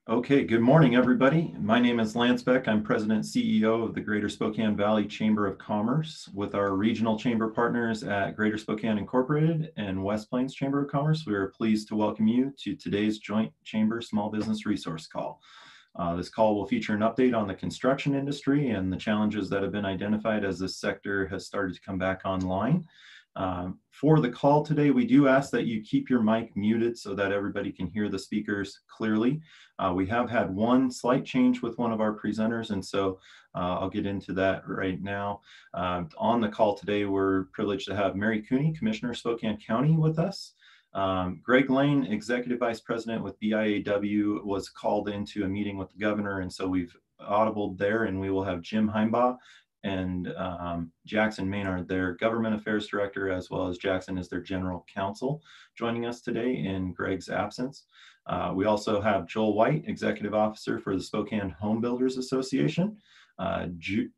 Okay, good morning, everybody. My name is Lance Beck. I'm President and CEO of the Greater Spokane Valley Chamber of Commerce with our regional chamber partners at Greater Spokane Incorporated and West Plains Chamber of Commerce. We are pleased to welcome you to today's joint chamber small business resource call. This call will feature an update on the construction industry and the challenges that have been identified as this sector has started to come back online. For the call today, we do ask that you keep your mic muted so that everybody can hear the speakers clearly. We have had one slight change with one of our presenters, and so I'll get into that right now. On the call today, we're privileged to have Mary Kuney, Commissioner of Spokane County, with us. Greg Lane, Executive Vice President with BIAW, was called into a meeting with the governor, and so we've audibled there, and we will have Jim Himebaugh and Jackson Maynard, their Government Affairs Director, as well as Jackson as their General Counsel, joining us today in Greg's absence. We also have Joel White, Executive Officer for the Spokane Home Builders Association,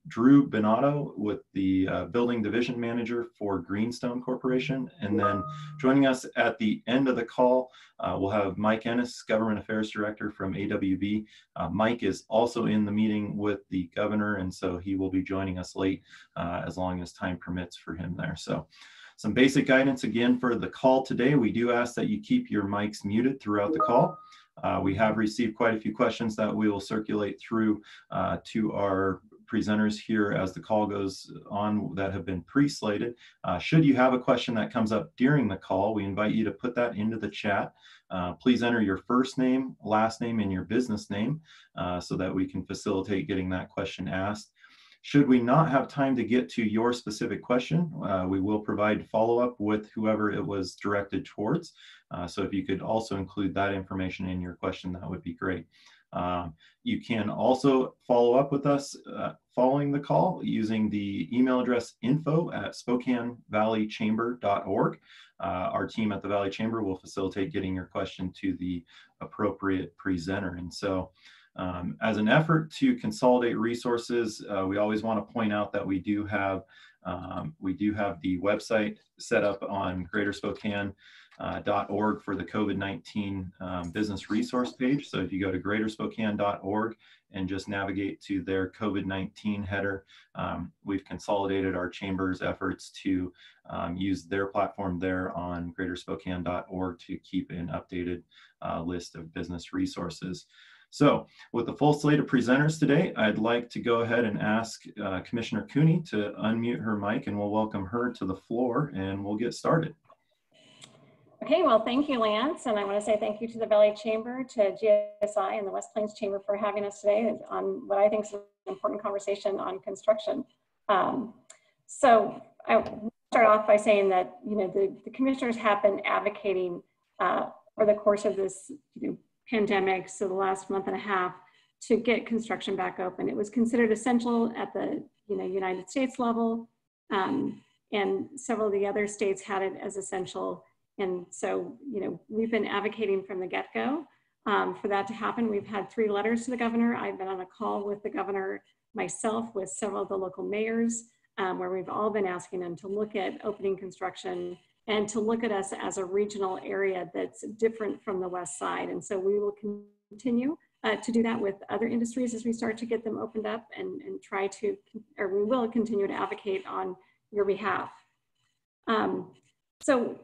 Drew Benado with the Building Division Manager for Greenstone Corporation, and then joining us at the end of the call, we'll have Mike Ennis, Government Affairs Director from AWB. Mike is also in the meeting with the governor, and so he will be joining us late as long as time permits for him there. So some basic guidance again for the call today. We do ask that you keep your mics muted throughout the call. We have received quite a few questions that we will circulate through to our presenters here as the call goes on that have been pre-slated. Should you have a question that comes up during the call, we invite you to put that into the chat. Please enter your first name, last name, and your business name so that we can facilitate getting that question asked. Should we not have time to get to your specific question, we will provide follow-up with whoever it was directed towards. So if you could also include that information in your question, that would be great. You can also follow up with us following the call using the email address info@SpokaneValleyChamber.org. Our team at the Valley Chamber will facilitate getting your question to the appropriate presenter. And so as an effort to consolidate resources, we always want to point out that we do have the website set up on greaterspokane.org for the COVID-19 business resource page. So if you go to greaterspokane.org and just navigate to their COVID-19 header, we've consolidated our chamber's efforts to use their platform there on greaterspokane.org to keep an updated list of business resources. So with the full slate of presenters today, I'd like to go ahead and ask Commissioner Kuney to unmute her mic, and we'll welcome her to the floor and we'll get started. Okay, well, thank you, Lance. And I want to say thank you to the Valley Chamber, to GSI and the West Plains Chamber for having us today on what I think is an important conversation on construction. So I will start off by saying that, the commissioners have been advocating for the course of this pandemic, so the last month and a half, to get construction back open. It was considered essential at the United States level, and several of the other states had it as essential. And so, we've been advocating from the get-go for that to happen. We've had 3 letters to the governor. I've been on a call with the governor myself, with several of the local mayors, where we've all been asking them to look at opening construction and to look at us as a regional area that's different from the West Side. And so we will continue to do that with other industries as we start to get them opened up and try to, or we will continue to advocate on your behalf. So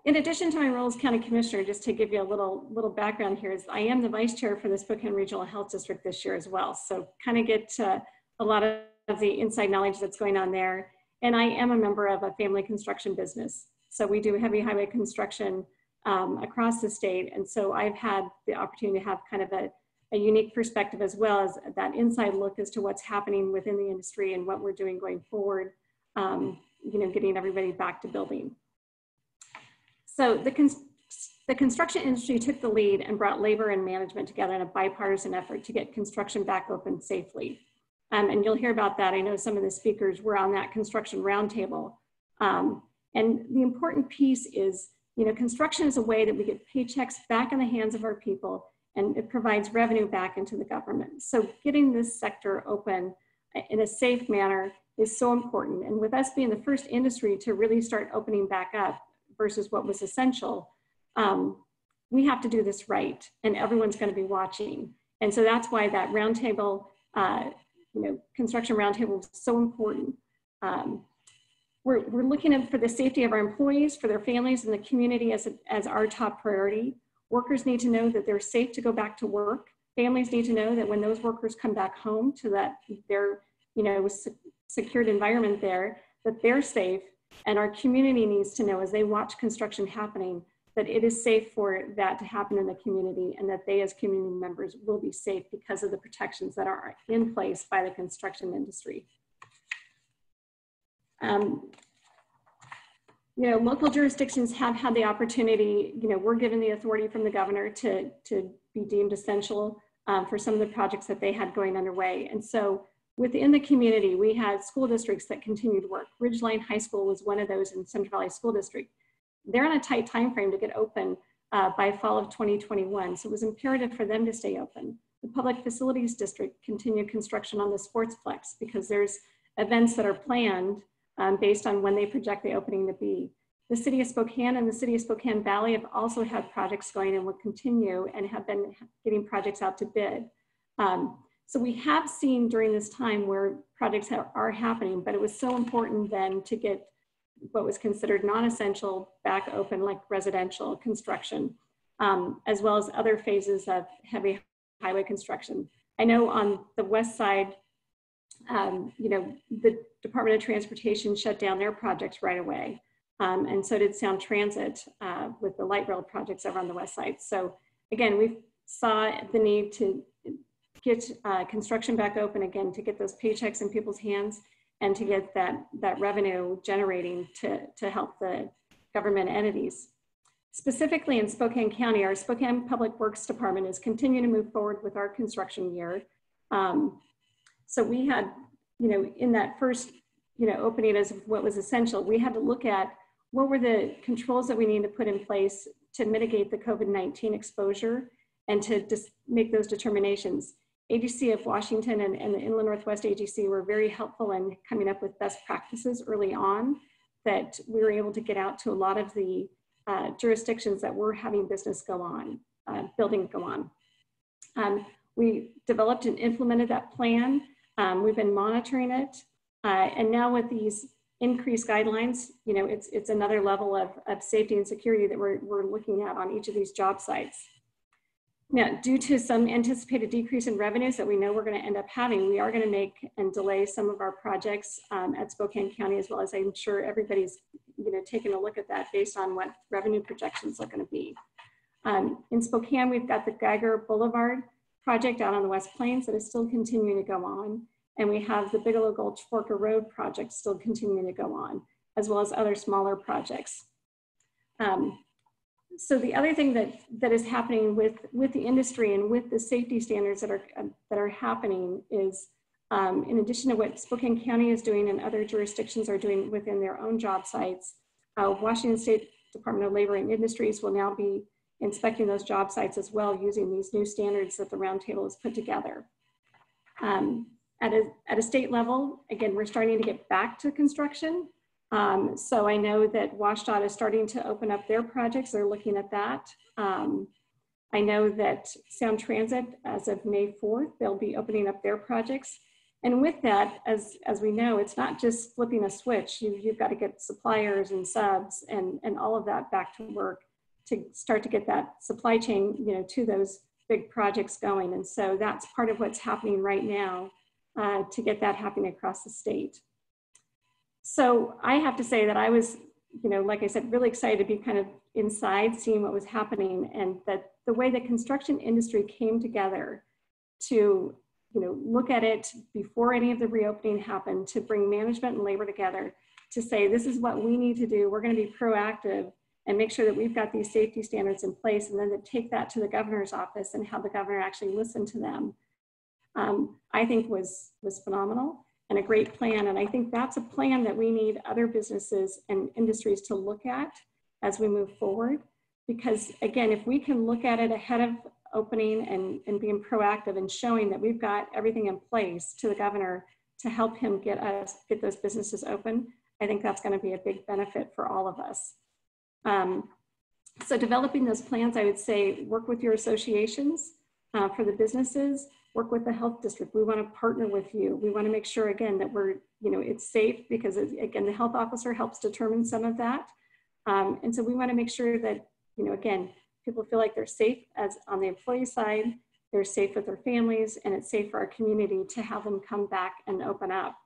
in addition to my role as County Commissioner, just to give you a little background here, is I am the Vice Chair for the Spokane Regional Health District this year as well. So kind of get a lot of the inside knowledge that's going on there. And I am a member of a family construction business. So we do heavy highway construction across the state. And so I've had the opportunity to have kind of a unique perspective, as well as that inside look as to what's happening within the industry and what we're doing going forward, getting everybody back to building. So the construction industry took the lead and brought labor and management together in a bipartisan effort to get construction back open safely. And you'll hear about that. I know some of the speakers were on that construction roundtable. And the important piece is, construction is a way that we get paychecks back in the hands of our people, and it provides revenue back into the government. So getting this sector open in a safe manner is so important. And with us being the first industry to really start opening back up versus what was essential, we have to do this right, and everyone's going to be watching. And so that's why that roundtable, construction roundtable is so important. We're looking at for the safety of our employees, for their families, and the community as our top priority. Workers need to know that they're safe to go back to work. Families need to know that when those workers come back home to that their secured environment there, that they're safe. And our community needs to know as they watch construction happening that it is safe for that to happen in the community, and that they as community members will be safe because of the protections that are in place by the construction industry. Local jurisdictions have had the opportunity, we're given the authority from the governor to be deemed essential for some of the projects that they had going underway. And so within the community, we had school districts that continued work. Ridgeline High School was one of those in Central Valley School District. They're on a tight time frame to get open by fall of 2021. So it was imperative for them to stay open. The Public Facilities District continued construction on the Sportsplex because there's events that are planned based on when they project the opening to be. The City of Spokane and the City of Spokane Valley have also had projects going and will continue and have been getting projects out to bid. So we have seen during this time where projects are happening, but it was so important then to get what was considered non-essential back open, like residential construction, as well as other phases of heavy highway construction. I know on the west side, the Department of Transportation shut down their projects right away. And so did Sound Transit with the light rail projects over on the west side. So again, we saw the need to get construction back open again, to get those paychecks in people's hands and to get that revenue generating to help the government entities. Specifically in Spokane County, our Spokane Public Works Department is continuing to move forward with our construction year. So we had, in that first, opening as what was essential, we had to look at what were the controls that we need to put in place to mitigate the COVID-19 exposure and to just make those determinations. AGC of Washington and the Inland Northwest AGC were very helpful in coming up with best practices early on that we were able to get out to a lot of the jurisdictions that were having business go on, building go on. We developed and implemented that plan. We've been monitoring it. And now with these increased guidelines, it's another level of safety and security that we're looking at on each of these job sites. Now, due to some anticipated decrease in revenues that we know we're going to end up having, we are going to make and delay some of our projects at Spokane County, as well as I'm sure everybody's taking a look at that based on what revenue projections are going to be. In Spokane, we've got the Geiger Boulevard project out on the West Plains that is still continuing to go on. And we have the Bigelow Gulch Forker Road project still continuing to go on, as well as other smaller projects. So the other thing that is happening with the industry and with the safety standards that are happening is, in addition to what Spokane County is doing and other jurisdictions are doing within their own job sites, Washington State Department of Labor and Industries will now be inspecting those job sites as well, using these new standards that the roundtable has put together. At a state level, again, we're starting to get back to construction. So I know that WashDOT is starting to open up their projects. They're looking at that. I know that Sound Transit, as of May 4th, they'll be opening up their projects. And with that, as we know, it's not just flipping a switch. You've got to get suppliers and subs and all of that back to work to start to get that supply chain, to those big projects going. And so that's part of what's happening right now to get that happening across the state. So I have to say that I was, like I said, really excited to be kind of inside seeing what was happening, and that the way the construction industry came together to, look at it before any of the reopening happened, to bring management and labor together to say, this is what we need to do. We're going to be proactive and make sure that we've got these safety standards in place, and then to take that to the governor's office and have the governor actually listen to them, I think was phenomenal and a great plan. And I think that's a plan that we need other businesses and industries to look at as we move forward. Because again, if we can look at it ahead of opening and being proactive and showing that we've got everything in place to the governor to help him get those businesses open, I think that's going to be a big benefit for all of us. So developing those plans, I would say, work with your associations. For the businesses, work with the health district. We want to partner with you. We want to make sure, again, that we're, it's safe, because again, the health officer helps determine some of that. And so we want to make sure that, again, people feel like they're safe as on the employee side, they're safe with their families, and it's safe for our community to have them come back and open up.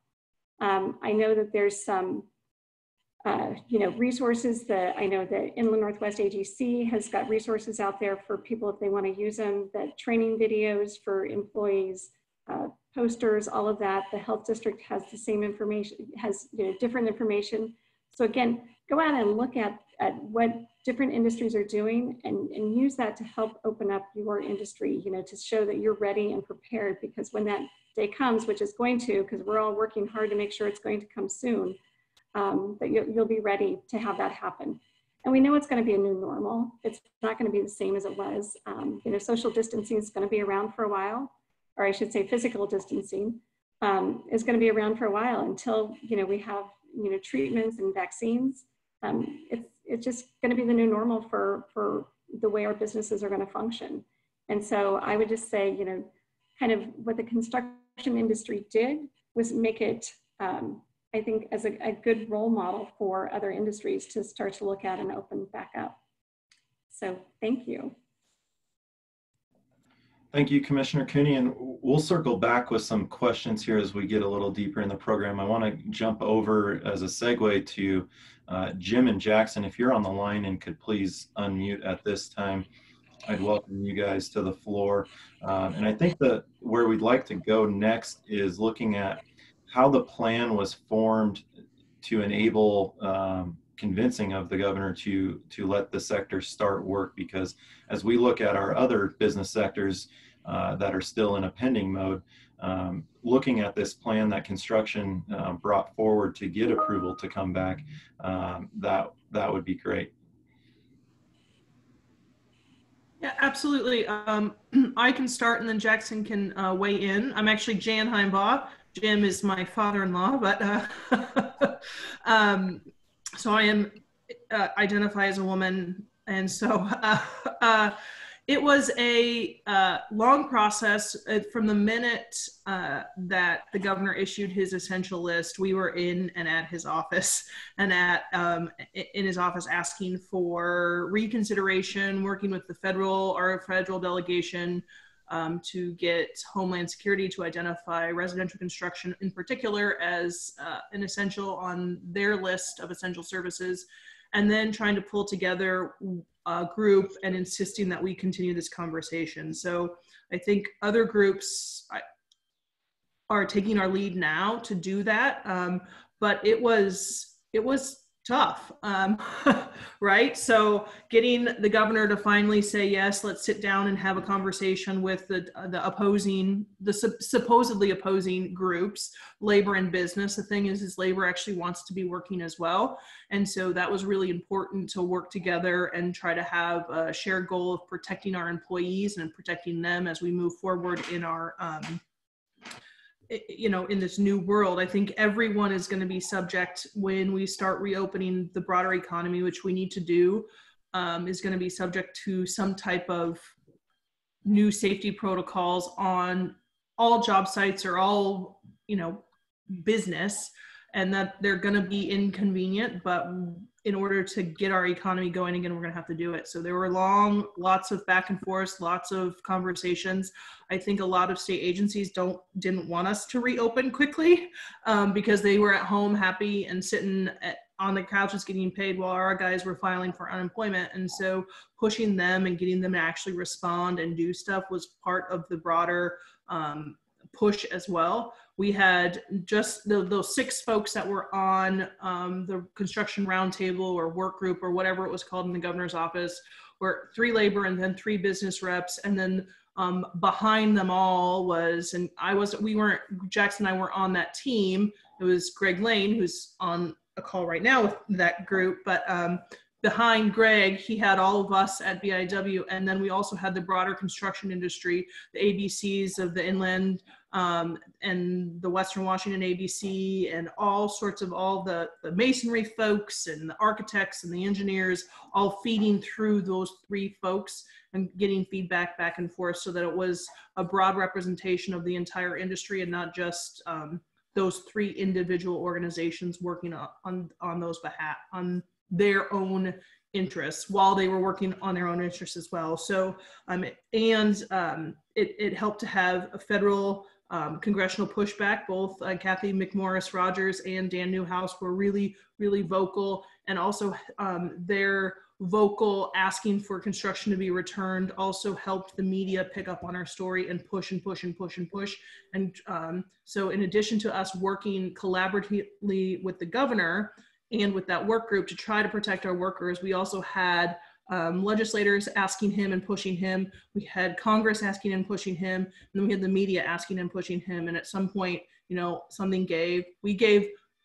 I know that there's some, resources that I know that Inland Northwest AGC has got resources out there for people if they want to use them, that training videos for employees, posters, all of that. The health district has the same information, has different information. So again, go out and look at what different industries are doing and use that to help open up your industry, to show that you're ready and prepared, because when that day comes, which is going to, because we're all working hard to make sure it's going to come soon, that you'll be ready to have that happen. And we know it's going to be a new normal. It's not going to be the same as it was. Social distancing is going to be around for a while, or I should say physical distancing is going to be around for a while until, we have, treatments and vaccines. It's just going to be the new normal for the way our businesses are going to function. And so I would just say, kind of what the construction industry did was make it, I think, as a good role model for other industries to start to look at and open back up. So thank you. Thank you, Commissioner Kuney, and we'll circle back with some questions here as we get a little deeper in the program. I want to jump over as a segue to Jim and Jackson. If you're on the line and could please unmute at this time, I'd welcome you guys to the floor. And I think that where we'd like to go next is looking at how the plan was formed to enable convincing of the governor to let the sector start work, because as we look at our other business sectors that are still in a pending mode, looking at this plan that construction brought forward to get approval to come back, that would be great. Yeah, absolutely. I can start and then Jackson can weigh in. I'm actually Jan Himebaugh. Jim is my father-in-law, but so I am identify as a woman. And so it was a long process from the minute that the governor issued his essential list. We were in and at his office and in his office asking for reconsideration, working with our federal delegation to get Homeland Security to identify residential construction in particular as an essential on their list of essential services, and then trying to pull together a group and insisting that we continue this conversation. So I think other groups are taking our lead now to do that, but it was tough, right? So getting the governor to finally say, yes, let's sit down and have a conversation with the supposedly opposing groups, labor and business. The thing is labor actually wants to be working as well. And so that was really important to work together and try to have a shared goal of protecting our employees and protecting them as we move forward in our, in this new world. I think everyone is going to be subject when we start reopening the broader economy, which we need to do, is going to be subject to some type of new safety protocols on all job sites or all, business, and that they're going to be inconvenient, but in order to get our economy going again, we're going to have to do it. So there were lots of back and forth, lots of conversations. I think a lot of state agencies didn't want us to reopen quickly because they were at home happy and sitting on the couches getting paid while our guys were filing for unemployment. And so pushing them and getting them to actually respond and do stuff was part of the broader push as well. We had just those 6 folks that were on the construction roundtable or work group or whatever it was called in the governor's office, were 3 labor and then 3 business reps. And then behind them all was, and Jackson and I weren't on that team. It was Greg Lane, who's on a call right now with that group, but behind Greg, he had all of us at BIW, and then we also had the broader construction industry, the ABCs of the Inland and the Western Washington ABC and all sorts of all the masonry folks and the architects and the engineers all feeding through those three folks and getting feedback back and forth so that it was a broad representation of the entire industry and not just those three individual organizations working on those behalf, on their own interests while they were working on their own interests as well. So, it helped to have a federal congressional pushback. Both Kathy McMorris Rogers and Dan Newhouse were really, really vocal, and also their vocal asking for construction to be returned also helped the media pick up on our story and push and push and push and push. And so in addition to us working collaboratively with the governor and with that work group to try to protect our workers, we also had legislators asking him and pushing him. We had Congress asking and pushing him, and then we had the media asking and pushing him. And at some point, you know, something gave.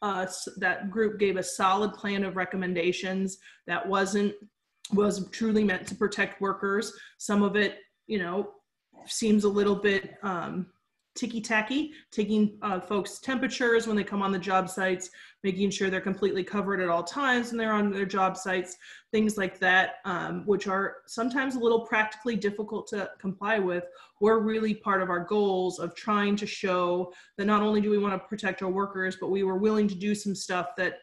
That group gave a solid plan of recommendations that was truly meant to protect workers. Some of it, you know, seems a little bit ticky-tacky, taking folks' temperatures when they come on the job sites, making sure they're completely covered at all times when they're on their job sites, things like that, which are sometimes a little practically difficult to comply with, were really part of our goals of trying to show that not only do we want to protect our workers, but we were willing to do some stuff that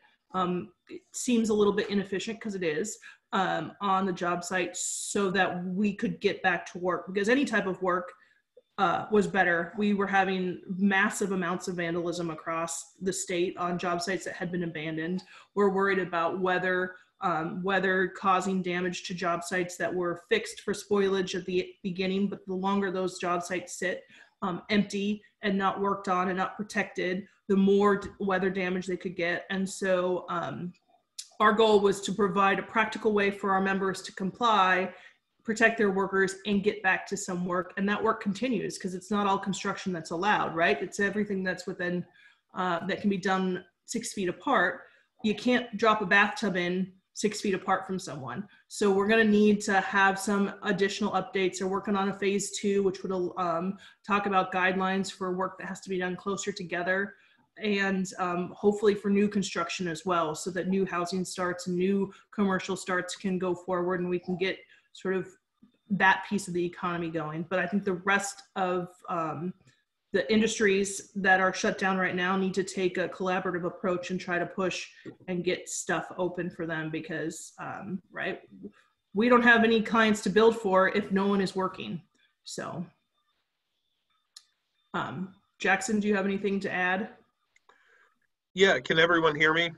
it seems a little bit inefficient, because it is, on the job site, so that we could get back to work, because any type of work was better. We were having massive amounts of vandalism across the state on job sites that had been abandoned. We're worried about weather causing damage to job sites that were fixed for spoilage at the beginning, but the longer those job sites sit empty and not worked on and not protected, the more weather damage they could get. And so our goal was to provide a practical way for our members to comply, protect their workers, and get back to some work. And that work continues, because it's not all construction that's allowed, right? It's everything that's within, that can be done 6 feet apart. You can't drop a bathtub in 6 feet apart from someone. So we're gonna need to have some additional updates. They're working on a phase 2, which would talk about guidelines for work that has to be done closer together, and hopefully for new construction as well, so that new housing starts and new commercial starts can go forward and we can get sort of that piece of the economy going. But I think the rest of the industries that are shut down right now need to take a collaborative approach and try to push and get stuff open for them, because, right, we don't have any clients to build for if no one is working. So, Jackson, do you have anything to add? Yeah, can everyone hear me?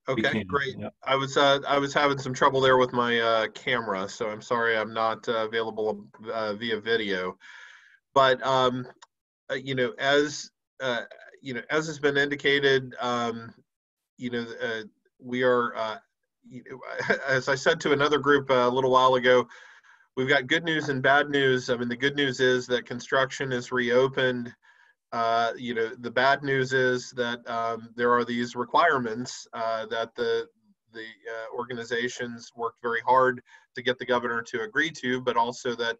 Okay, great. Yep. I was having some trouble there with my camera, so I'm sorry I'm not available via video. But you know, as has been indicated, we are, as I said to another group a little while ago, we've got good news and bad news. I mean, the good news is that construction is reopened. The bad news is that there are these requirements that the organizations worked very hard to get the governor to agree to, but also that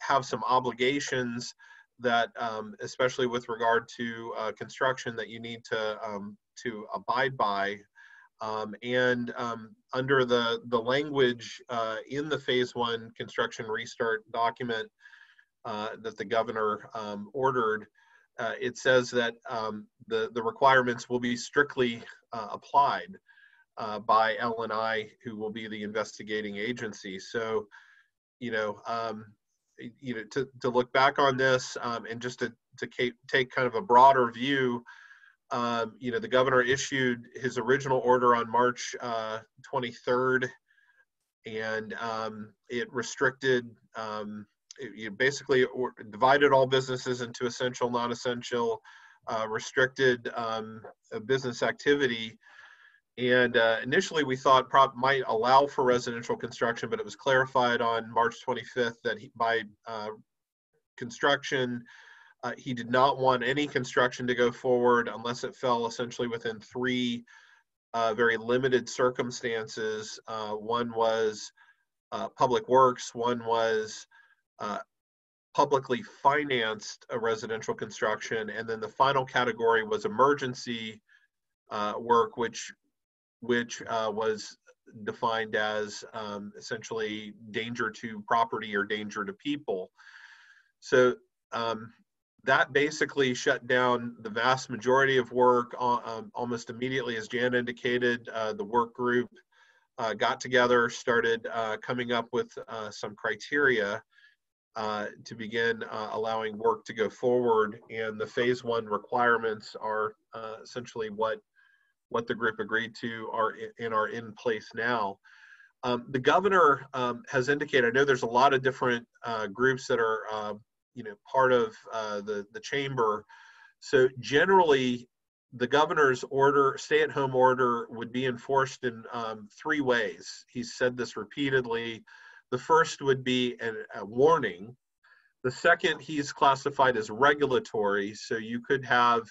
have some obligations that, especially with regard to construction, that you need to abide by. And under the language in the phase 1 construction restart document that the governor ordered, it says that the requirements will be strictly applied by L&I, who will be the investigating agency. So, to look back on this and just to take kind of a broader view, the governor issued his original order on March 23rd, and it restricted, it basically divided all businesses into essential, non-essential, restricted business activity. And initially we thought might allow for residential construction, but it was clarified on March 25th that by construction, he did not want any construction to go forward unless it fell essentially within 3 very limited circumstances. One was public works, one was publicly financed residential construction. And then the final category was emergency work, which was defined as essentially danger to property or danger to people. So that basically shut down the vast majority of work almost immediately. As Jan indicated, the work group got together, started coming up with some criteria to begin allowing work to go forward. And the phase 1 requirements are essentially what the group agreed to are in place now. The governor has indicated, I know there's a lot of different groups that are part of the chamber. So generally, the governor's order, stay-at-home order, would be enforced in 3 ways. He's said this repeatedly. The first would be a warning. The second he's classified as regulatory. So you could have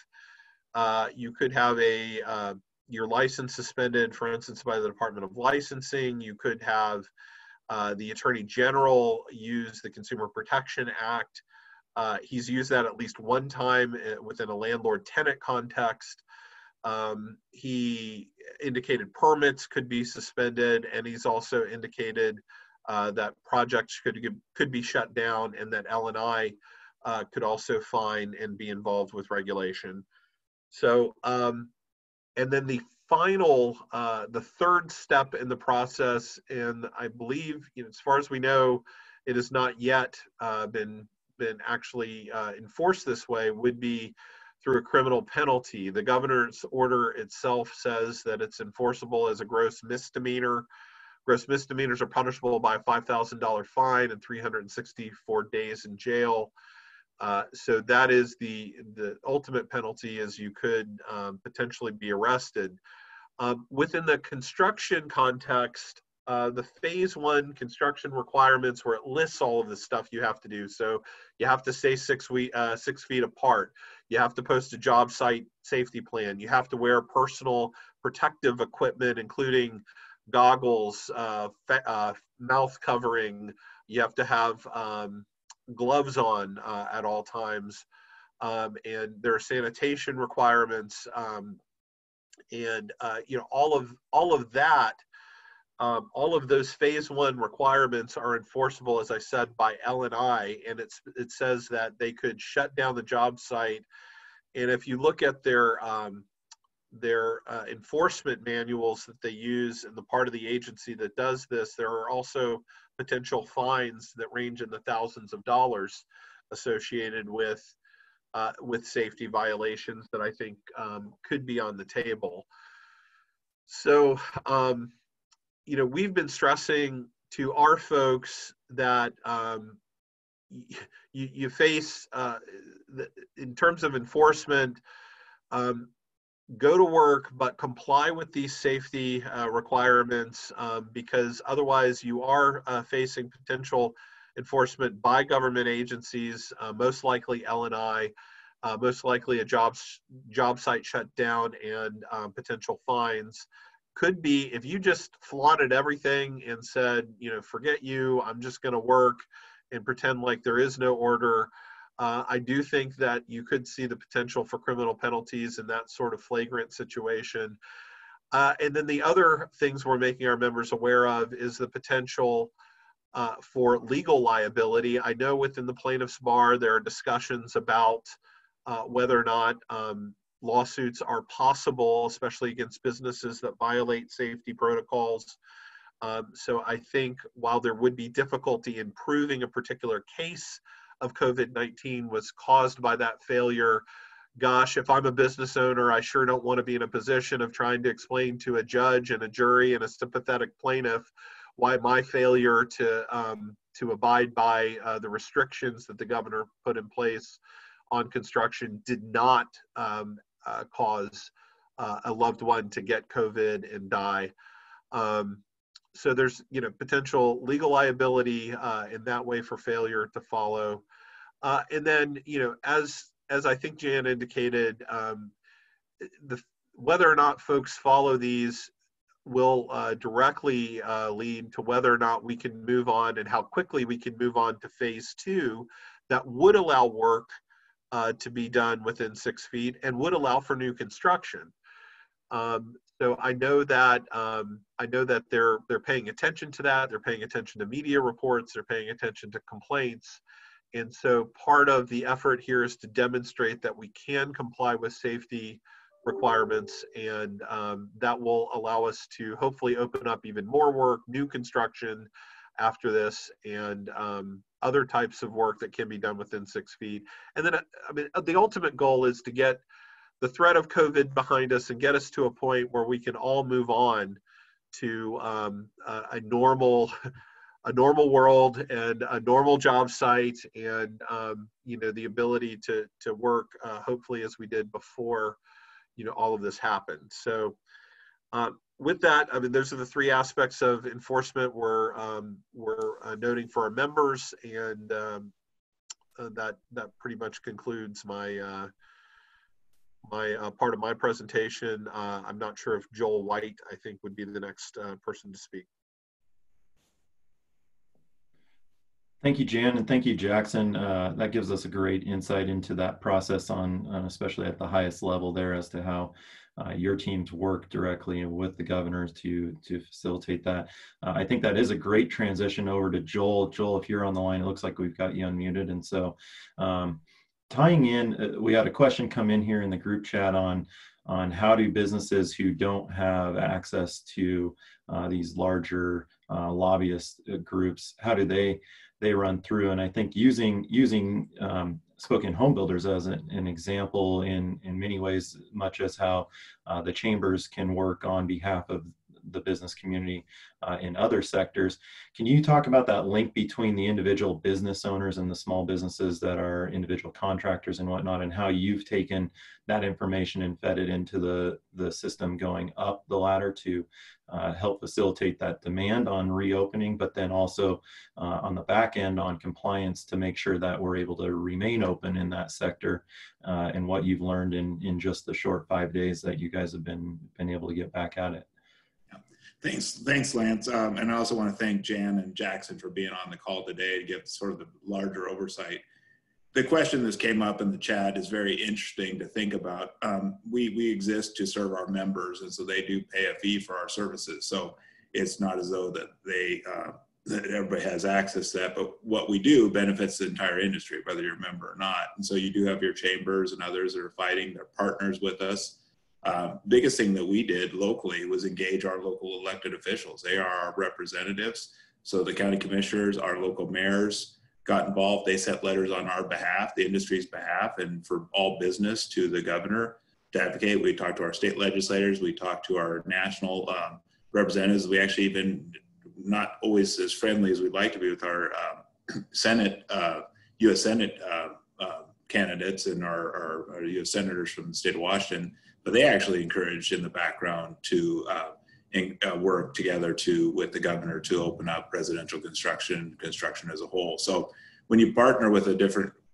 your license suspended, for instance, by the Department of Licensing. You could have the Attorney General use the Consumer Protection Act. He's used that at least one time within a landlord-tenant context. He indicated permits could be suspended, and he's also indicated that projects could be shut down, and that L&I could also fine and be involved with regulation. So, and then the final, the third step in the process, and I believe, as far as we know, it has not yet been actually enforced this way, would be through a criminal penalty. The governor's order itself says that it's enforceable as a gross misdemeanor. Gross misdemeanors are punishable by a $5,000 fine and 364 days in jail. So that is the ultimate penalty, is you could potentially be arrested. Within the construction context, the phase 1 construction requirements, where it lists all of the stuff you have to do. So you have to stay 6 feet apart. You have to post a job site safety plan. You have to wear personal protective equipment, including goggles, mouth covering. You have to have gloves on at all times. And there are sanitation requirements. And all of that, all of those phase 1 requirements are enforceable, as I said, by L&I, and it says that they could shut down the job site. And if you look at their enforcement manuals that they use, and the part of the agency that does this, there are also potential fines that range in the thousands of dollars associated with safety violations that I think could be on the table. So, we've been stressing to our folks that you face, in terms of enforcement, go to work, but comply with these safety requirements, because otherwise you are facing potential enforcement by government agencies, most likely L&I, most likely a job site shutdown, and potential fines. Could be, if you just flaunted everything and said, forget you, I'm just going to work and pretend like there is no order. I do think that you could see the potential for criminal penalties in that sort of flagrant situation. And then the other things we're making our members aware of is the potential for legal liability. I know within the plaintiff's bar, there are discussions about whether or not lawsuits are possible, especially against businesses that violate safety protocols. So I think while there would be difficulty in proving a particular case of COVID-19 was caused by that failure, gosh, if I'm a business owner, I sure don't want to be in a position of trying to explain to a judge and a jury and a sympathetic plaintiff why my failure to abide by the restrictions that the governor put in place on construction did not cause a loved one to get COVID and die. So there's potential legal liability in that way for failure to follow. And then as I think Jan indicated, whether or not folks follow these will directly lead to whether or not we can move on and how quickly we can move on to phase 2. that would allow work to be done within 6 feet and would allow for new construction. So I know that they're paying attention to that. They're paying attention to media reports. They're paying attention to complaints. And so part of the effort here is to demonstrate that we can comply with safety requirements, and that will allow us to hopefully open up even more work, new construction after this, and other types of work that can be done within 6 feet. And then, I mean, the ultimate goal is to get the threat of COVID behind us and get us to a point where we can all move on to a normal world and a normal job site, and you know, the ability to work hopefully as we did before, you know, all of this happened. So with that, I mean, those are the 3 aspects of enforcement we're noting for our members, and that pretty much concludes my part of my presentation. I'm not sure if Joel White, I think, would be the next person to speak. Thank you, Jan, and thank you, Jackson. That gives us a great insight into that process on especially at the highest level there, as to how your teams work directly with the governors to facilitate that. I think that is a great transition over to Joel. Joel, if you're on the line, it looks like we've got you unmuted. And so tying in, we had a question come in here in the group chat on how do businesses who don't have access to these larger lobbyist groups, how do they run through? And I think using Spokane Home Builders as an example in many ways, much as how the chambers can work on behalf of the business community in other sectors. Can you talk about that link between the individual business owners and the small businesses that are individual contractors and whatnot, and how you've taken that information and fed it into the system going up the ladder to help facilitate that demand on reopening, but then also on the back end on compliance to make sure that we're able to remain open in that sector, and what you've learned in just the short 5 days that you guys have been able to get back at it? Thanks, Lance. And I also want to thank Jan and Jackson for being on the call today to give sort of the larger oversight. The question that came up in the chat is very interesting to think about. We exist to serve our members, and so they do pay a fee for our services. So it's not as though that that everybody has access to that, but what we do benefits the entire industry, whether you're a member or not. And so you do have your chambers and others that are fighting, they're partners with us. Biggest thing that we did locally was engage our local elected officials. They are our representatives. So the county commissioners, our local mayors got involved. They sent letters on our behalf, the industry's behalf, and for all business to the governor to advocate. We talked to our state legislators. We talked to our national representatives. We actually even, not always as friendly as we'd like to be with our Senate, U.S. Senate candidates and our U.S. senators from the state of Washington, but they actually encouraged in the background to work together with the governor to open up residential construction as a whole. So when you partner with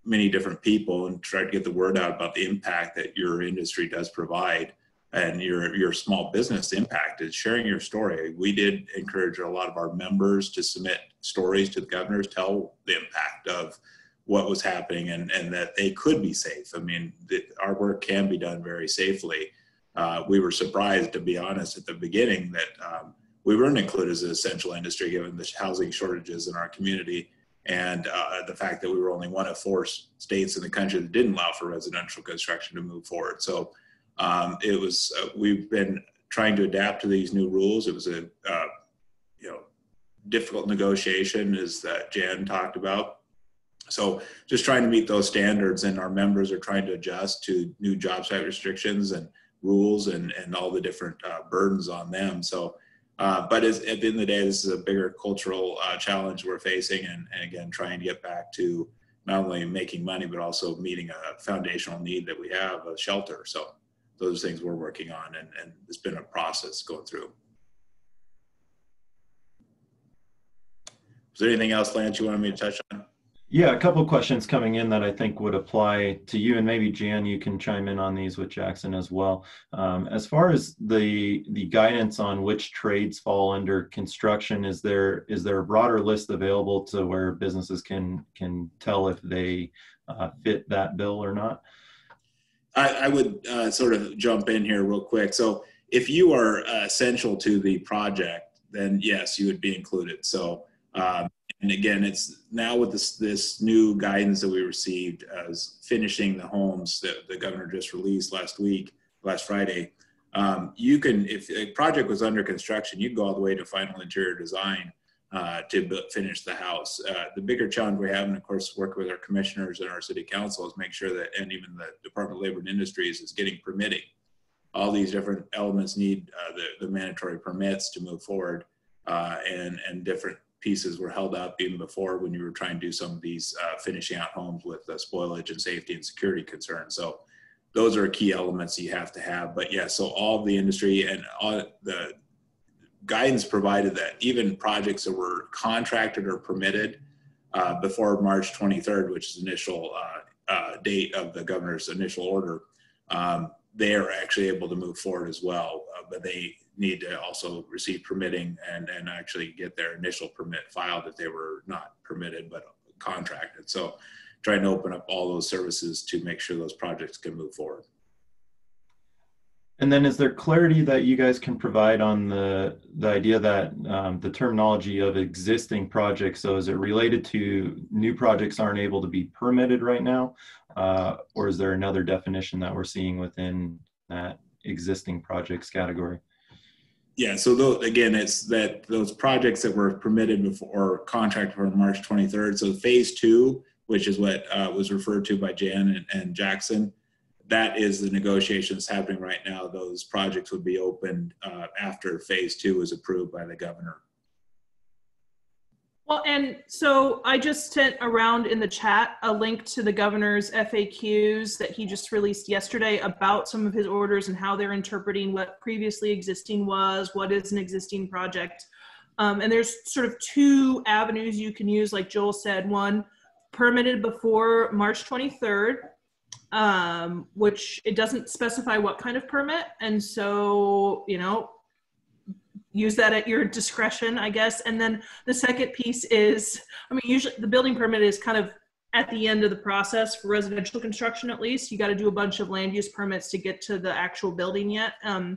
many different people and try to get the word out about the impact that your industry does provide and your small business impact is sharing your story. We did encourage a lot of our members to submit stories to the governors, tell the impact of what was happening and that they could be safe. I mean, our work can be done very safely. We were surprised, to be honest, at the beginning that we weren't included as an essential industry given the housing shortages in our community and the fact that we were only one of 4 states in the country that didn't allow for residential construction to move forward. So we've been trying to adapt to these new rules. It was a difficult negotiation, as Jan talked about. So just trying to meet those standards, and our members are trying to adjust to new job site restrictions and rules and all the different burdens on them. So, but at the end of the day, this is a bigger cultural challenge we're facing, and again, trying to get back to not only making money, but also meeting a foundational need that we have, a shelter. So those are things we're working on, and it's been a process going through. Is there anything else, Lance, you wanted me to touch on? Yeah, a couple of questions coming in that I think would apply to you, and maybe Jan, you can chime in on these with Jackson as well. As far as the guidance on which trades fall under construction, is there a broader list available to where businesses can tell if they fit that bill or not? I would sort of jump in here real quick. So if you are essential to the project, then yes, you would be included. So and again, it's now with this new guidance that we received as finishing the homes that the governor just released last Friday. You can, if a project was under construction, you can go all the way to final interior design to finish the house. The bigger challenge we have, and of course, work with our commissioners and our city council, is make sure that, and even the Department of Labor and Industries, is getting permitting. All these different elements need the mandatory permits to move forward, and different pieces were held up even before when you were trying to do some of these finishing out homes with spoilage and safety and security concerns. So those are key elements you have to have. But yeah, so all of the industry and all the guidance provided that even projects that were contracted or permitted before March 23rd, which is initial date of the governor's initial order, they are actually able to move forward as well. But they need to also receive permitting and actually get their initial permit filed if they were not permitted but contracted. So trying to open up all those services to make sure those projects can move forward. And then is there clarity that you guys can provide on the idea that the terminology of existing projects, so is it related to new projects aren't able to be permitted right now? Or is there another definition that we're seeing within that existing projects category? Yeah, so again, it's that those projects that were permitted before or contracted for March 23rd. So phase 2, which is what was referred to by Jan and Jackson, that is the negotiations happening right now. Those projects would be opened after phase 2 is approved by the governor. Well, and so I just sent around in the chat a link to the governor's FAQs that he just released yesterday about some of his orders and how they're interpreting what previously existing was, what is an existing project. And there's sort of 2 avenues you can use, like Joel said. One, permitted before March 23rd, which it doesn't specify what kind of permit. And so, you know, use that at your discretion, I guess. And then the second piece is, I mean, usually the building permit is kind of at the end of the process for residential construction, at least. You got to do a bunch of land use permits to get to the actual building yet. And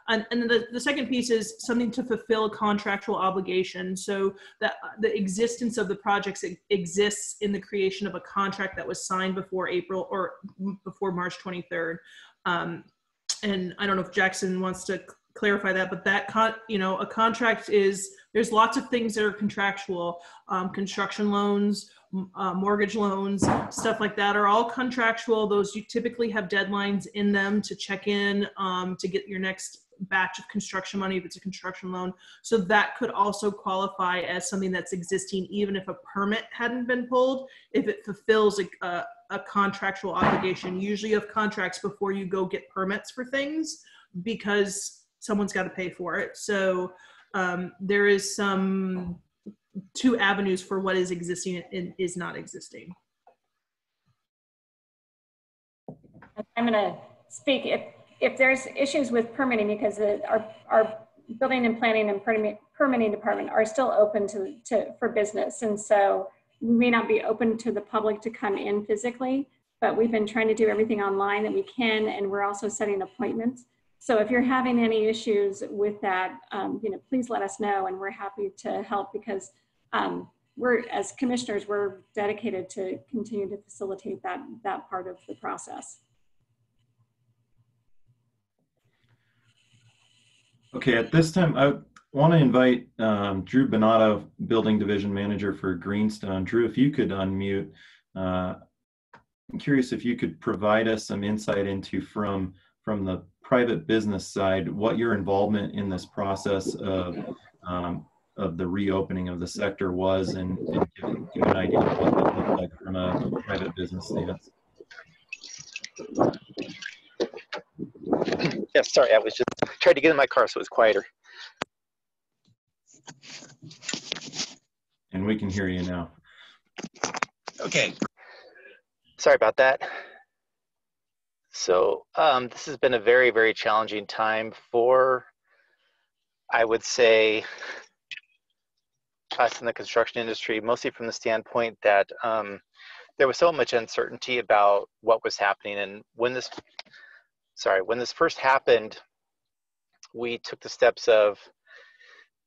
then the second piece is something to fulfill a contractual obligation. So that the existence of the projects exists in the creation of a contract that was signed before April or before March 23rd. And I don't know if Jackson wants to clarify that, but that a contract is, there's lots of things that are contractual. Construction loans, mortgage loans, stuff like that are all contractual. Those you typically have deadlines in them to check in to get your next batch of construction money if it's a construction loan. So that could also qualify as something that's existing even if a permit hadn't been pulled, if it fulfills a contractual obligation. Usually you have contracts before you go get permits for things because someone's got to pay for it. So there is some 2 avenues for what is existing and is not existing. I'm going to speak if there's issues with permitting, because our building and planning and permitting department are still open for business. And so we may not be open to the public to come in physically, but we've been trying to do everything online that we can. And we're also setting appointments. So if you're having any issues with that, please let us know, and we're happy to help, because we're, as commissioners, we're dedicated to continue to facilitate that part of the process. Okay, at this time, I want to invite Drew Benado, Building Division Manager for Greenstone. Drew, if you could unmute, I'm curious if you could provide us some insight into from the private business side, what your involvement in this process of the reopening of the sector was, and give an idea of what that looked like from a private business stance. Yeah, sorry, I was just trying to get in my car so it was quieter. And we can hear you now. Okay. Sorry about that. So this has been a very, very challenging time for, I would say, us in the construction industry, mostly from the standpoint that there was so much uncertainty about what was happening. And when this first happened, we took the steps of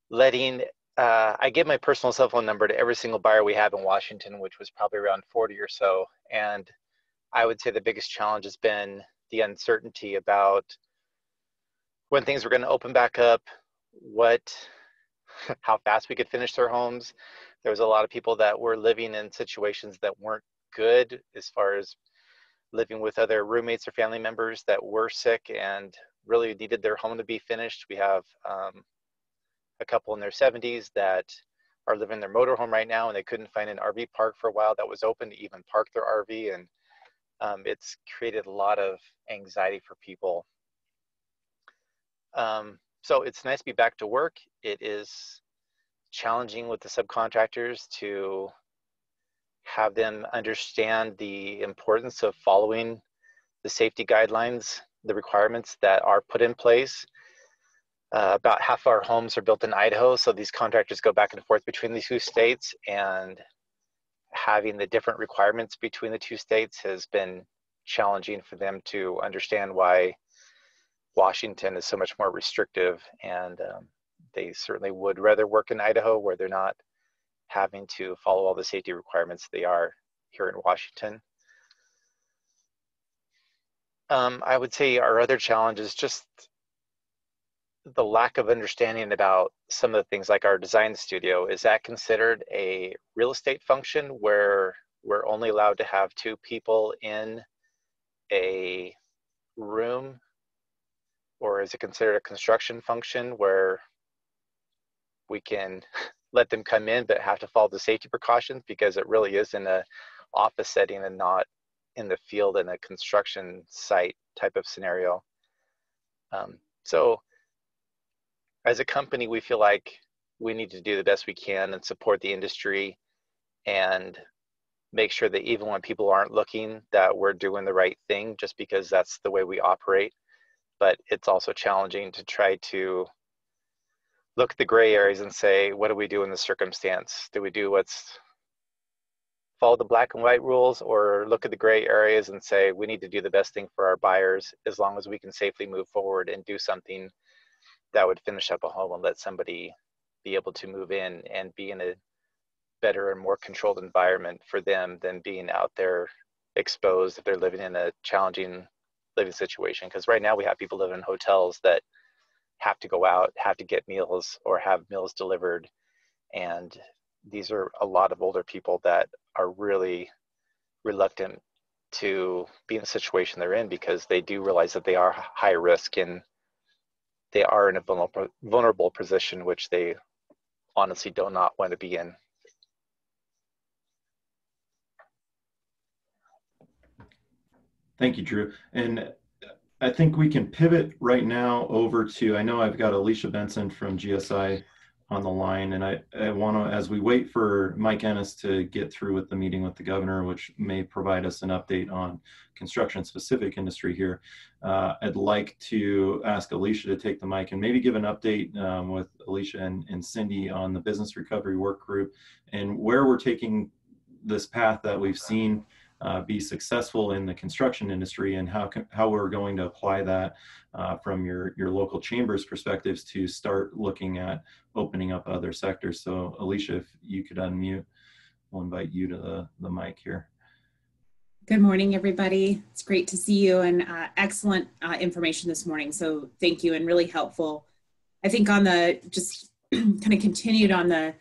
letting, I gave my personal cell phone number to every single buyer we have in Washington, which was probably around 40 or so. And I would say the biggest challenge has been the uncertainty about when things were going to open back up, how fast we could finish their homes. There was a lot of people that were living in situations that weren't good, as far as living with other roommates or family members that were sick and really needed their home to be finished. We have a couple in their 70s that are living in their motorhome right now, and they couldn't find an RV park for a while that was open to even park their RV. And it's created a lot of anxiety for people. So it's nice to be back to work. It is challenging with the subcontractors to have them understand the importance of following the safety guidelines, the requirements that are put in place. About half our homes are built in Idaho, so these contractors go back and forth between the two states, and having the different requirements between the two states has been challenging for them to understand why Washington is so much more restrictive, and they certainly would rather work in Idaho, where they're not having to follow all the safety requirements they are here in Washington. I would say our other challenge is just the lack of understanding about some of the things like our design studio. Is that considered a real estate function where we're only allowed to have 2 people in a room? Or is it considered a construction function where we can let them come in but have to follow the safety precautions, because it really is in an office setting and not in the field in a construction site type of scenario. So as a company, we feel like we need to do the best we can and support the industry and make sure that even when people aren't looking, that we're doing the right thing, just because that's the way we operate. But it's also challenging to try to look at the gray areas and say, what do we do in this circumstance? Do we do follow the black and white rules, or look at the gray areas and say, we need to do the best thing for our buyers, as long as we can safely move forward and do something that would finish up a home and let somebody be able to move in and be in a better and more controlled environment for them than being out there exposed if they're living in a challenging living situation. Because right now we have people living in hotels that have to go out, have to get meals, or have meals delivered. And these are a lot of older people that are really reluctant to be in the situation they're in, because they do realize that they are high risk and they are in a vulnerable position, which they honestly do not want to be in. Thank you, Drew. And I think we can pivot right now over to, I know I've got Alicia Benson from GSI on the line, and I want to, as we wait for Mike Ennis to get through with the meeting with the governor, which may provide us an update on construction specific industry here, I'd like to ask Alicia to take the mic and maybe give an update with Alicia and Cindy on the business recovery work group and where we're taking this path that we've seen be successful in the construction industry, and how we're going to apply that from your local chamber's perspectives to start looking at opening up other sectors. So Alicia, if you could unmute, we'll invite you to the mic here. Good morning, everybody. It's great to see you, and excellent information this morning. So thank you, and really helpful. I think on the, just kind of continued on the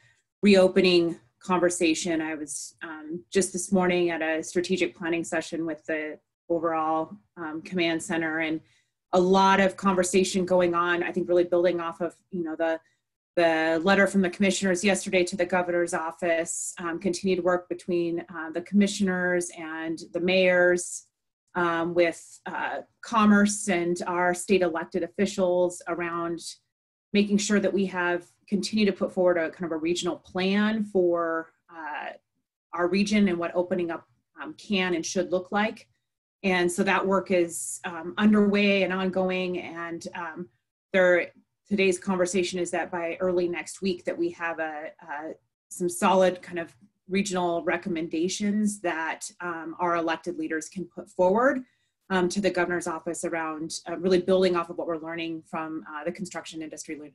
reopening conversation, I was just this morning at a strategic planning session with the overall command center, and a lot of conversation going on, I think really building off of, you know, the letter from the commissioners yesterday to the governor's office, continued work between the commissioners and the mayors with commerce and our state elected officials around making sure that we have continue to put forward a kind of a regional plan for our region and what opening up can and should look like. And so that work is underway and ongoing. And today's conversation is that by early next week that we have some solid kind of regional recommendations that our elected leaders can put forward to the governor's office around really building off of what we're learning from the construction industry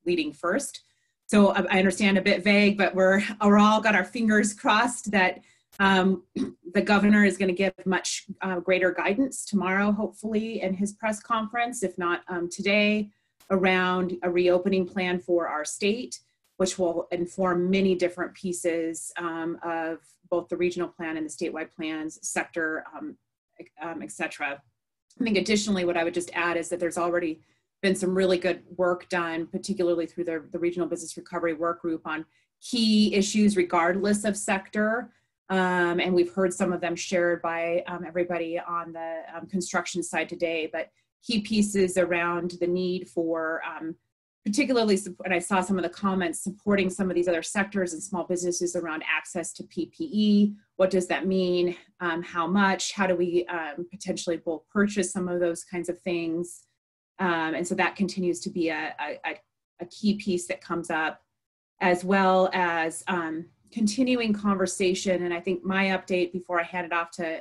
leading first. So I understand a bit vague, but we're all got our fingers crossed that the governor is going to give much greater guidance tomorrow, hopefully, in his press conference, if not today, around a reopening plan for our state, which will inform many different pieces of both the regional plan and the statewide plans, sector, et cetera. I think additionally, what I would just add is that there's already been some really good work done, particularly through the Regional Business Recovery Work Group on key issues regardless of sector. And we've heard some of them shared by everybody on the construction side today, but key pieces around the need for particularly, and I saw some of the comments supporting some of these other sectors and small businesses around access to PPE. What does that mean? How much? How do we potentially bulk purchase some of those kinds of things? And so that continues to be a key piece that comes up, as well as continuing conversation. And I think my update before I hand it off to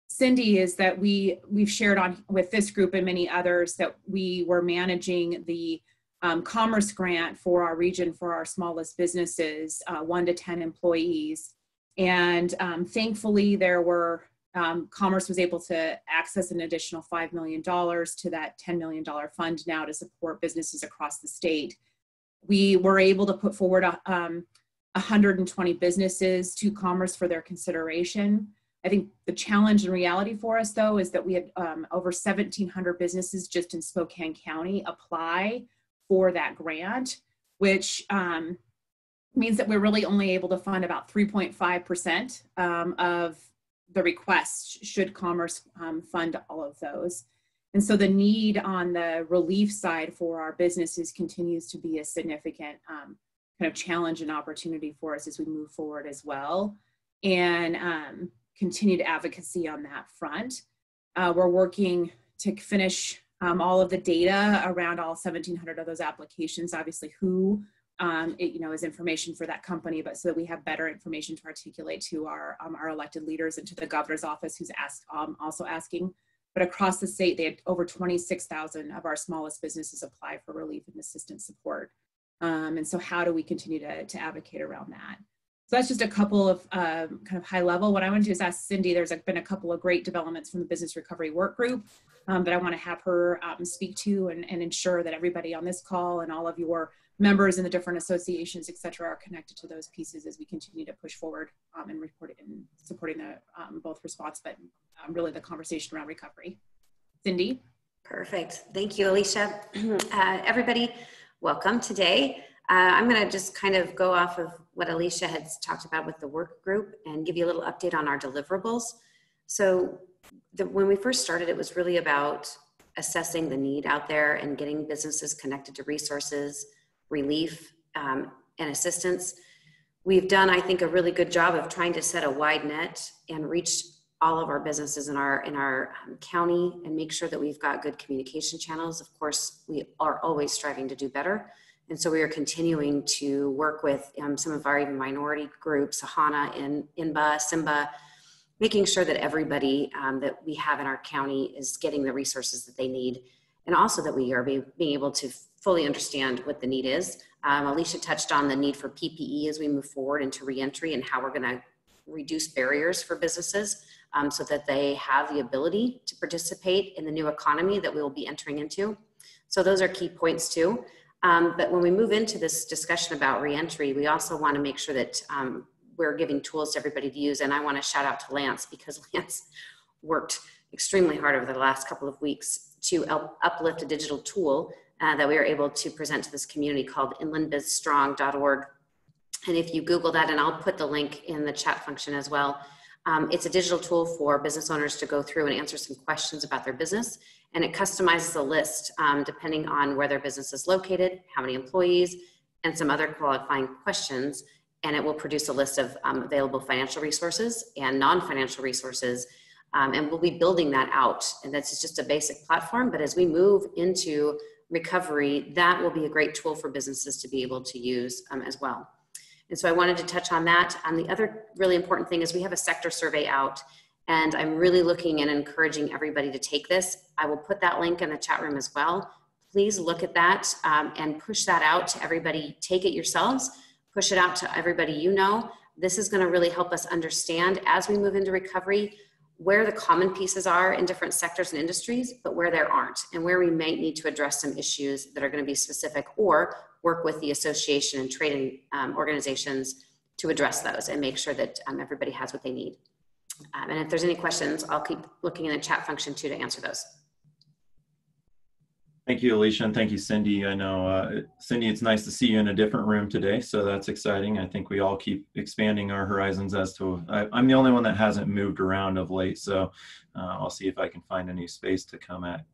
Cindy is that we've shared with this group and many others that we were managing the Commerce Grant for our region for our smallest businesses, 1 to 10 employees. And thankfully Commerce was able to access an additional $5 million to that $10 million fund now to support businesses across the state. We were able to put forward 120 businesses to Commerce for their consideration. I think the challenge and reality for us, though, is that we had over 1,700 businesses just in Spokane County apply for that grant, which means that we're really only able to fund about 3.5% of the requests should Commerce fund all of those. And so the need on the relief side for our businesses continues to be a significant kind of challenge and opportunity for us as we move forward as well. And continued advocacy on that front. We're working to finish all of the data around all 1,700 of those applications, obviously who is information for that company, but so that we have better information to articulate to our elected leaders and to the governor's office who's also asking. But across the state, they had over 26,000 of our smallest businesses apply for relief and assistance support. And so how do we continue to advocate around that? So that's just a couple of kind of high level. What I want to do is ask Cindy, there's been a couple of great developments from the Business Recovery Work Group that I want to have her speak to and ensure that everybody on this call and all of your members in the different associations, et cetera, are connected to those pieces as we continue to push forward and supporting the both response, but really the conversation around recovery. Cindy? Perfect. Thank you, Alicia. Everybody, welcome today. I'm going to just kind of go off of what Alicia had talked about with the work group and give you a little update on our deliverables. So when we first started, it was really about assessing the need out there and getting businesses connected to resources, relief, and assistance. We've done, I think, a really good job of trying to set a wide net and reach all of our businesses in our county and make sure that we've got good communication channels. Of course, we are always striving to do better. And so we are continuing to work with some of our even minority groups, Hana, Himebaugh, Simba, making sure that everybody that we have in our county is getting the resources that they need. And also that we are being able to fully understand what the need is. Alicia touched on the need for PPE as we move forward into reentry and how we're gonna reduce barriers for businesses so that they have the ability to participate in the new economy that we will be entering into. So those are key points too. But when we move into this discussion about reentry, we also want to make sure that we're giving tools to everybody to use. And I want to shout out to Lance because Lance worked extremely hard over the last couple of weeks to uplift a digital tool that we are able to present to this community called inlandbizstrong.org. And if you Google that, and I'll put the link in the chat function as well, it's a digital tool for business owners to go through and answer some questions about their business. And it customizes a list depending on where their business is located, how many employees, and some other qualifying questions. and it will produce a list of available financial resources and non-financial resources. And we'll be building that out. And that's just a basic platform. But as we move into recovery, that will be a great tool for businesses to be able to use as well. And so I wanted to touch on that. The other really important thing is we have a sector survey out, and I'm really looking and encouraging everybody to take this. I will put that link in the chat room as well. Please look at that and push that out to everybody. Take it yourselves, push it out to everybody you know. This is going to really help us understand as we move into recovery where the common pieces are in different sectors and industries, but where there aren't, and where we might need to address some issues that are going to be specific, or work with the association and trading organizations to address those and make sure that everybody has what they need. And if there's any questions, I'll keep looking in the chat function too to answer those. Thank you, Alicia, and thank you, Cindy. I know, Cindy, it's nice to see you in a different room today, so that's exciting. I think we all keep expanding our horizons as to, I'm the only one that hasn't moved around of late, so I'll see if I can find a new space to come at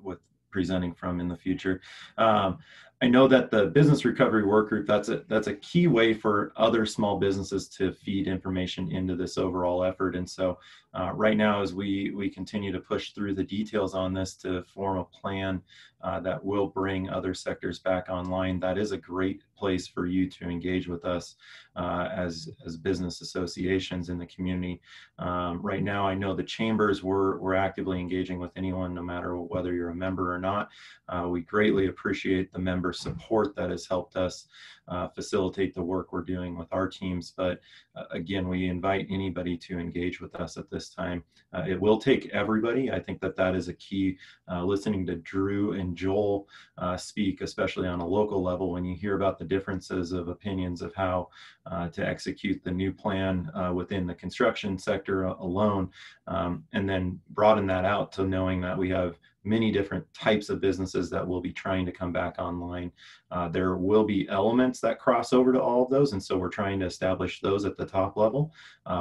with presenting from in the future. I know that the Business Recovery Work Group, that's a key way for other small businesses to feed information into this overall effort. And so right now, as we continue to push through the details on this to form a plan that will bring other sectors back online, that is a great place for you to engage with us as business associations in the community. Right now, I know the chambers, we're actively engaging with anyone, no matter whether you're a member or not. We greatly appreciate the member support that has helped us facilitate the work we're doing with our teams. But again, we invite anybody to engage with us at this time. It will take everybody. I think that is a key. Listening to Drew and Joel speak, especially on a local level, when you hear about the differences of opinions of how to execute the new plan within the construction sector alone, and then broaden that out to knowing that we have many different types of businesses that will be trying to come back online. There will be elements that cross over to all of those, and so we're trying to establish those at the top level,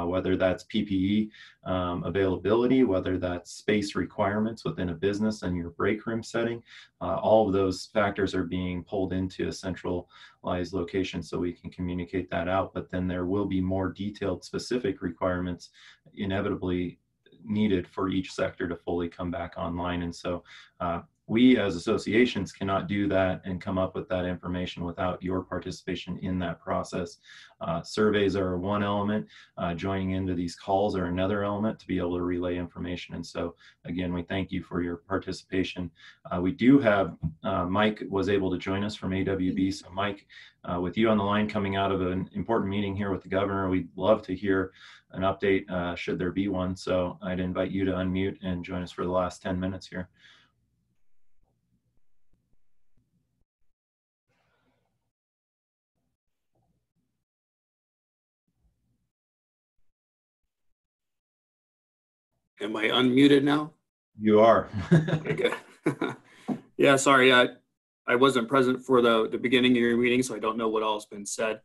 whether that's PPE availability, whether that's space requirements within a business and your break room setting. All of those factors are being pulled into a centralized location so we can communicate that out, but then there will be more detailed specific requirements inevitably needed for each sector to fully come back online. And so we as associations cannot do that and come up with that information without your participation in that process. Surveys are one element. Joining into these calls are another element to be able to relay information. And so again, we thank you for your participation. We do have, Mike was able to join us from AWB. So Mike, with you on the line coming out of an important meeting here with the governor, we'd love to hear an update should there be one. So I'd invite you to unmute and join us for the last 10 minutes here. Am I unmuted now? You are. Okay, good. Yeah, sorry, I wasn't present for the beginning of your meeting, so I don't know what all has been said.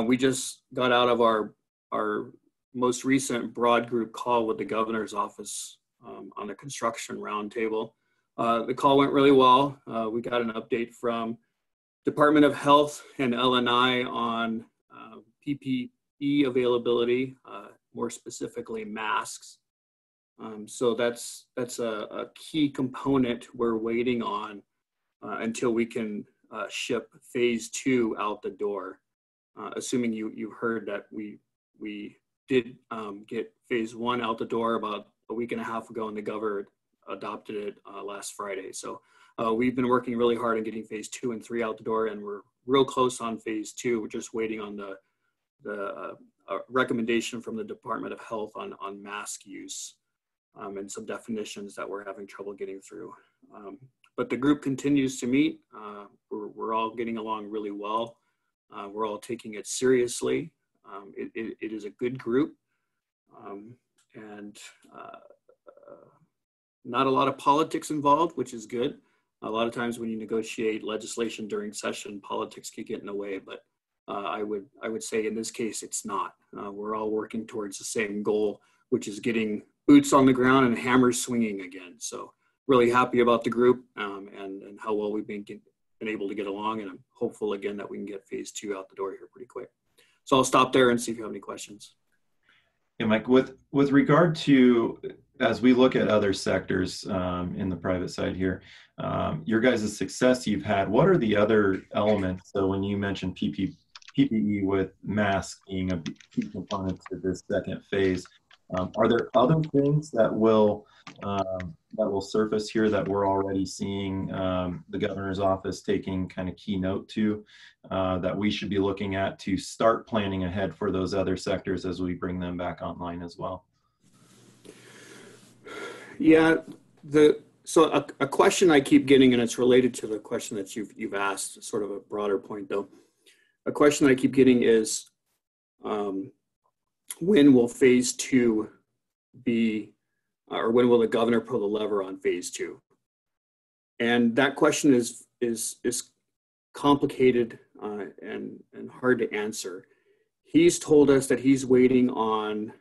We just got out of our most recent broad group call with the governor's office on the construction roundtable. The call went really well. We got an update from Department of Health and LNI on PPE availability, more specifically masks. So that's a key component we're waiting on until we can ship phase 2 out the door. Assuming you heard that we did get phase 1 out the door about a week and a half ago, and the governor adopted it last Friday. So we've been working really hard on getting phase 2 and 3 out the door, and we're real close on phase 2. We're just waiting on the recommendation from the Department of Health on mask use. And some definitions that we're having trouble getting through. But the group continues to meet. We're all getting along really well. We're all taking it seriously. It is a good group. And not a lot of politics involved, which is good. A lot of times when you negotiate legislation during session, politics can get in the way, but I would say in this case, it's not. We're all working towards the same goal, which is getting boots on the ground and hammers swinging again. So really happy about the group and how well we've been able to get along. And I'm hopeful again that we can get phase 2 out the door here pretty quick. So I'll stop there and see if you have any questions. Yeah, Mike, with regard to, as we look at other sectors in the private side here, your guys' success you've had, what are the other elements? So when you mentioned PPE with masks being a key component to this second phase, are there other things that will surface here that we're already seeing the governor's office taking kind of keynote to, that we should be looking at to start planning ahead for those other sectors as we bring them back online as well? Yeah, so a question I keep getting, and it's related to the question that you've asked, sort of a broader point though. A question I keep getting is, when will phase 2 be, or when will the governor pull the lever on phase 2? And that question is complicated and hard to answer. He's told us that he's waiting on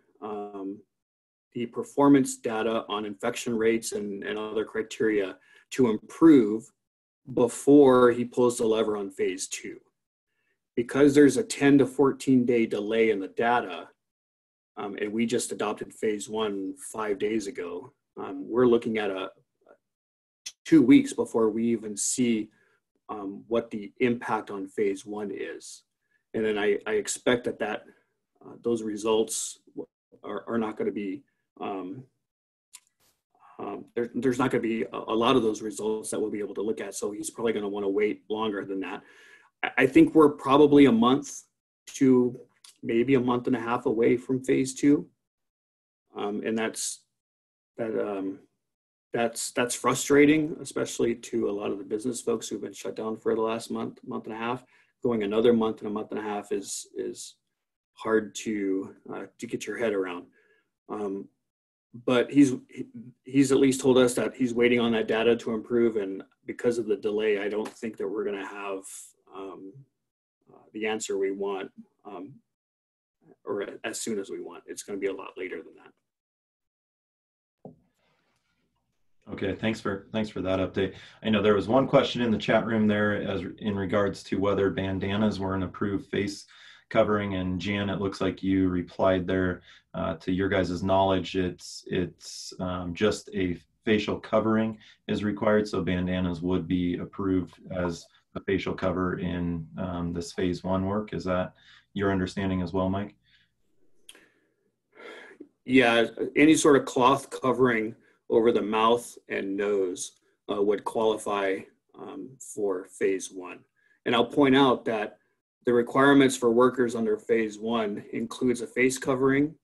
the performance data on infection rates and other criteria to improve before he pulls the lever on phase 2. Because there's a 10 to 14 day delay in the data, and we just adopted phase 1 5 days ago, we're looking at 2 weeks before we even see what the impact on phase 1 is. And then I expect that those results are not going to be, there's not going to be a lot of those results that we'll be able to look at. So he's probably going to want to wait longer than that. I think we're probably a month to maybe a month and a half away from phase 2. And that's frustrating, especially to a lot of the business folks who've been shut down for the last month and a half. Going another month and a month and a half is hard to get your head around. But he's at least told us that he's waiting on that data to improve, and because of the delay, I don't think that we're going to have the answer we want, or as soon as we want. It's going to be a lot later than that. Okay, thanks for that update. I know there was one question in the chat room there as in regards to whether bandanas were an approved face covering, and Jan, it looks like you replied there. To your guys' knowledge, it's just a facial covering is required, so bandanas would be approved as a facial cover in this phase 1 work. Is that your understanding as well, Mike? Yeah, any sort of cloth covering over the mouth and nose would qualify for phase 1. And I'll point out that the requirements for workers under phase 1 includes a face covering,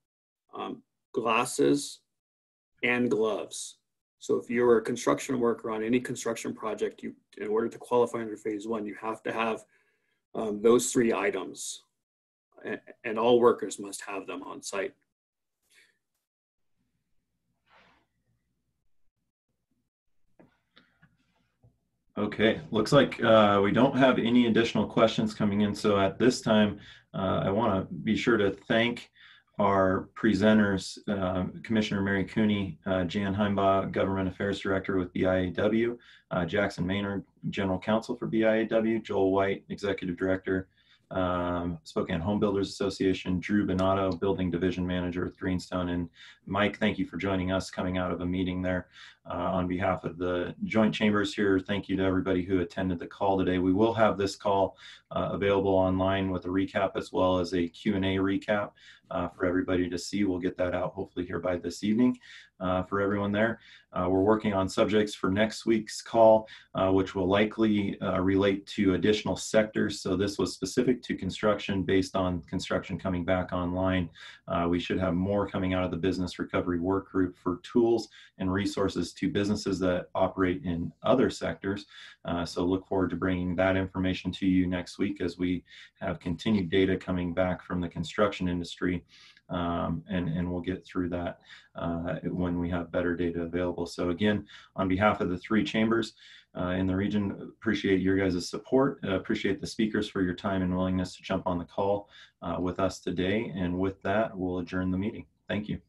glasses, and gloves. So if you're a construction worker on any construction project, in order to qualify under phase 1, you have to have those 3 items, and all workers must have them on site. Okay, looks like we don't have any additional questions coming in. So at this time, I want to be sure to thank our presenters, Commissioner Mary Kuney, Jan Himebaugh, Government Affairs Director with BIAW, Jackson Maynard, General Counsel for BIAW, Joel White, Executive Director, Spokane Home Builders Association, Drew Benado, Building Division Manager with Greenstone, and Mike, thank you for joining us coming out of a meeting there. On behalf of the joint chambers here, thank you to everybody who attended the call today. We will have this call available online with a recap as well as a Q&A recap for everybody to see. We'll get that out hopefully here by this evening for everyone there. We're working on subjects for next week's call, which will likely relate to additional sectors. So this was specific to construction based on construction coming back online. We should have more coming out of the Business Recovery Work Group for tools and resources to businesses that operate in other sectors. So look forward to bringing that information to you next week as we have continued data coming back from the construction industry. And we'll get through that when we have better data available. So again, on behalf of the 3 chambers in the region, appreciate your guys' support. Appreciate the speakers for your time and willingness to jump on the call with us today. And with that, we'll adjourn the meeting. Thank you.